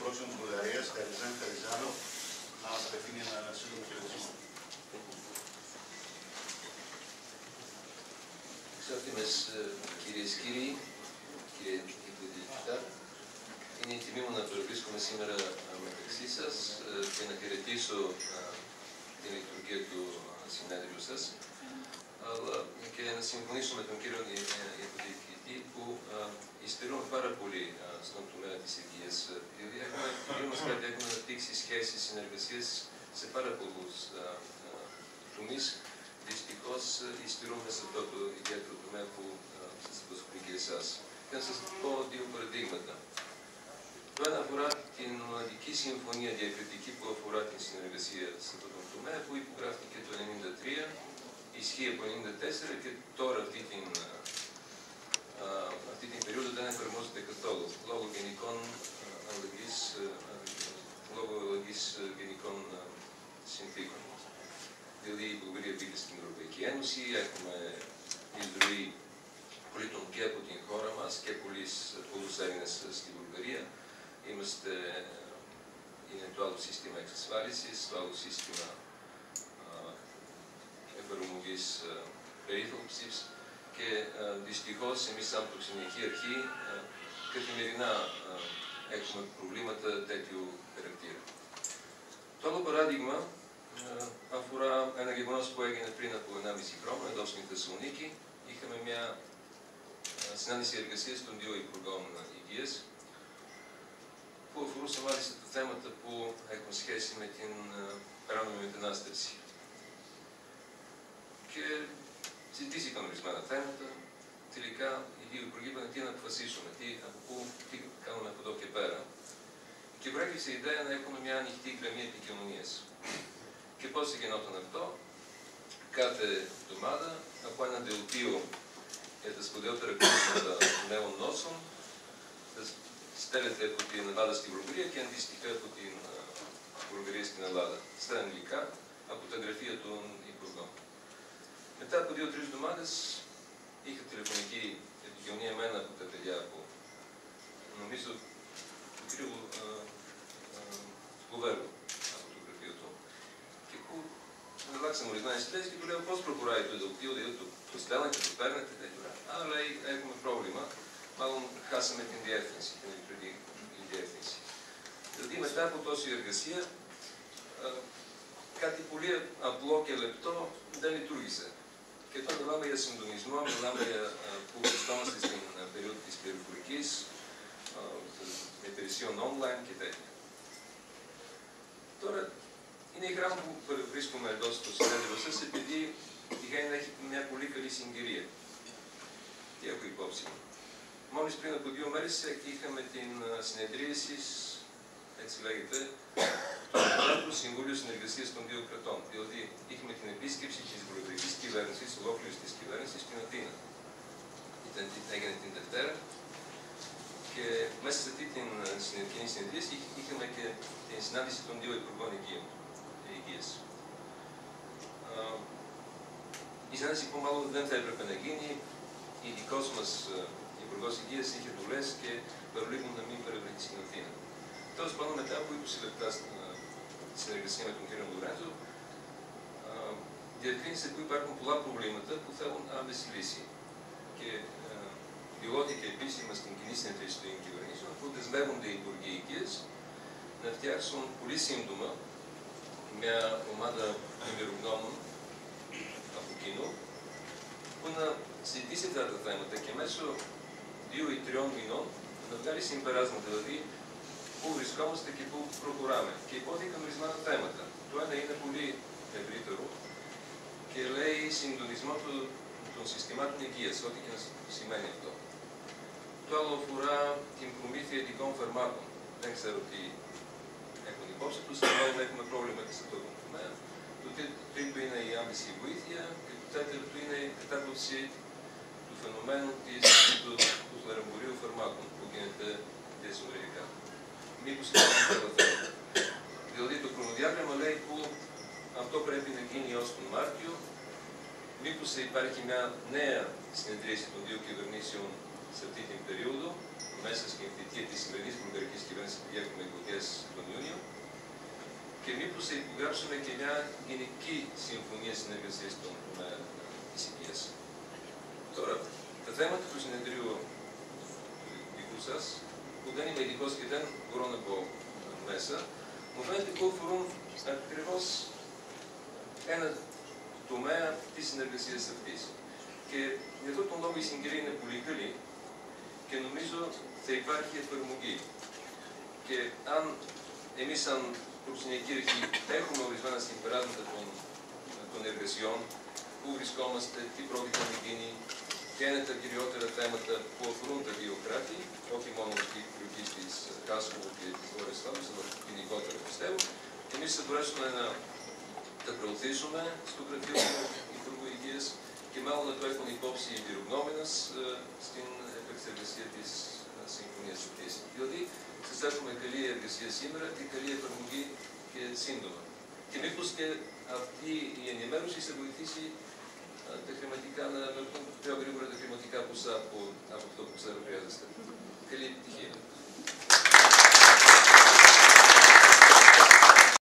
πρόξενο της Βουλγαρίας, Χαριζάν Χαριζάνοφ, να μας απευθύνει ένα σύντομο χαιρετισμό. Αξιότιμες κυρίες και κύριοι, κύριε Υποδιοικητά, είναι η τιμή μου να παρευρίσκομαι σήμερα μεταξύ σας και να χαιρετήσω την λειτουργία του συνέδριου σας, αλλά και να συμφωνήσω με τον κύριο Υποδιοικητή που υστερούμε πάρα πολύ στον τομέα της υγείας. Διότι έχουμε αναπτύξει σχέσεις συνεργασίας σε πάρα πολλούς τομείς. Δυστυχώς υστερούμε σε αυτό το ιδιαίτερο τομέα που σας απασχολεί και εσάς. Και να σας πω δύο παραδείγματα. Το ένα αφορά την μοναδική συμφωνία διακριτική που αφορά την συνεργασία σε αυτό το τομέα που υπογράφηκε το 1993, ισχύει από το 1994 και τώρα αυτή την περίοδο δεν εφαρμόζεται καθόλου λόγω αλλαγής γενικών συνθήκων. Δηλαδή η Βουλγαρία μπήκε στην Ευρωπαϊκή Ένωση, έχουμε εισρωή πολίτων και από την χώρα μας και πολλούς Έλληνες στη Βουλγαρία. Είναι το άλλο σύστημα εξασφάλισης, το άλλο σύστημα εφαρμογής περίθαλψης και δυστυχώς εμείς σαν προξενιακή αρχή καθημερινά έχουμε προβλήματα τέτοιου χαρακτήρα. Το άλλο παράδειγμα αφορά ένα γεγονός που έγινε πριν από 1,5 χρόνο εδώ στην Θεσσαλονίκη. Είχαμε μια συνάντηση εργασίας των δύο Υπουργών Υγείας που αφορούσε μάλιστα τα θέματα που έχουν σχέση με την παράνομη μετανάστευση. Και συζητήθηκαν ορισμένα θέματα. Τελικά οι δύο Υπουργοί είπαν τι να αποφασίσουμε, τι κάνουμε από εδώ και πέρα. Και προέκυψε η ιδέα να έχουμε μια ανοιχτή γραμμή επικοινωνίας. Και πώς γινόταν αυτό? Κάθε εβδομάδα από ένα δελτίο για τα σπουδαιότερα κρούσματα νέων νόσων στέλνεται από την Ελλάδα στην Βουλγαρία και αντίστοιχα από την Βουλγαρία στην Ελλάδα. Στα αγγλικά από τα γραφεία των Υπουργών. Μετά από 2-3 εβδομάδες είχα τηλεφωνική επικοινωνία με ένα από τα παιδιά από, νομίζω, του κ. Κουβέρου από το γραφείο του. Και που αλλάξαμε ορισμένες ιδέες και του λέω πώς προχωράει το δελτίο, δηλαδή το στέλνετε, το παίρνετε, αλλά λέει έχουμε πρόβλημα. Μάλλον χάσαμε την διεύθυνση, την ηλεκτρονική διεύθυνση. Δηλαδή μετά από τόση εργασία, κάτι πολύ απλό και λεπτό δεν λειτουργήσε. Και όταν μιλάμε για συντονισμό, μιλάμε για που βρισκόμαστε στην περίοδο της πληροφορικής, υπηρεσιών online και τέτοια. Τώρα, είναι η χαρά που βρίσκομαι εδώ στο συνέδριο σας, επειδή τυχαίνει να έχει μια πολύ καλή συγκυρία. Τι έχω υπόψη μου? Μόλις πριν από 2 μέρες είχαμε την συνεδρίαση, έτσι λέγεται, του Συμβούλου Συνεργασίας των δύο κρατών. Διότι είχαμε την επίσκεψη της βουλγαρικής κυβέρνησης, ολόκληρης της κυβέρνησης στην Αθήνα. Έγινε την Δευτέρα και μέσα σε αυτή την κοινή συνεδρίαση είχαμε και την συνάντηση των δύο Υπουργών Υγείας. Η συνάντηση που μάλλον δεν θα έπρεπε να γίνει, ειδικός μας Υπουργός Υγείας είχε δουλειές και παρολίγο να μην παρευρεθεί στην Αθήνα. Τέλος πάντων, μετά από 20 λεπτά συνεργασία με τον κύριο Λουρέντζο, διευκρίνησε που υπάρχουν πολλά προβλήματα που θέλουν άμεση λύση. Και δηλώθηκε επίσημα στην κοινή συνεδρίαση των κυβερνήσεων που δεσμεύονται οι Υπουργοί Υγείας να φτιάξουν πολύ σύντομα μια ομάδα εμπειρογνώμων από κοινού που να συζητήσει αυτά τα θέματα και μέσω 2 ή 3 μηνών να βγάλει συμπεράσματα, δηλαδή πού βρισκόμαστε και πού προχωράμε. Και υπόθηκαν ορισμένα θέματα. Το ένα είναι πολύ ευρύτερο και λέει συντονισμό των συστημάτων υγείας, ό,τι και να σημαίνει αυτό. Το άλλο αφορά την προμήθεια ειδικών φαρμάκων. Δεν ξέρω τι έχουν υπόψη τους, αλλά έχουμε πρόβλημα και σε αυτό το τομέα. Το τρίτο είναι η άμεση βοήθεια και το τέταρτο είναι η κατάρτιση του φαινομένου του λαρεμπορίου φαρμάκων που γίνεται διασυνοριακά. Μήπως υπάρχουν άλλα θέματα. Δηλαδή το χρονοδιάγραμμα λέει που αυτό πρέπει να γίνει ως τον Μάρτιο. Μήπως θα υπάρχει μια νέα συνεδρίαση των δύο κυβερνήσεων σε αυτή την περίοδο, μέσα στην θητεία της σημερινής βουλγαρικής κυβέρνησης που έχουμε εκλογές και μήπως θα υπογράψουμε και μια γενική συμφωνία συνεργασίας στον τομέα της υγείας. Τώρα, τα θέματα του συνεδρίου δικού σας, που δεν είμαι ειδικός και δεν μπορώ να πω μέσα, μου φαίνεται που αφορούν ακριβώς ένα τομέα της συνεργασίας αυτής. Και για αυτόν τον λόγο η συγκυρία είναι πολύ καλή και νομίζω θα υπάρχει εφαρμογή. Και αν εμείς σαν Προξενιακή Αρχή έχουμε ορισμένα συμπεράσματα των εργασιών, πού βρισκόμαστε, τι πρόκειται να γίνει, ποια είναι τα κυριότερα θέματα που αφορούν τα δύο κράτη, όχι μόνο την περιοχή της Κάσοβου και της Βόρειας Θάλασσας, αλλά γενικότερα πιστεύω. Εμείς θα μπορέσουμε να τα προωθήσουμε στο γραφείο του Υπουργού Υγείας και μάλλον να το έχουν υπόψη οι εμπειρογνώμενες στην επεξεργασία της συμφωνίας αυτής. Δηλαδή, σας εύχομαι καλή εργασία σήμερα και καλή εφαρμογή και σύντομα. Και μήπως και αυτή η ενημέρωση θα βοηθήσει τα χρηματικά, να βγουν πιο γρήγορα τα χρηματικά ποσά από αυτό που ξέρω χρειάζεστε. Καλή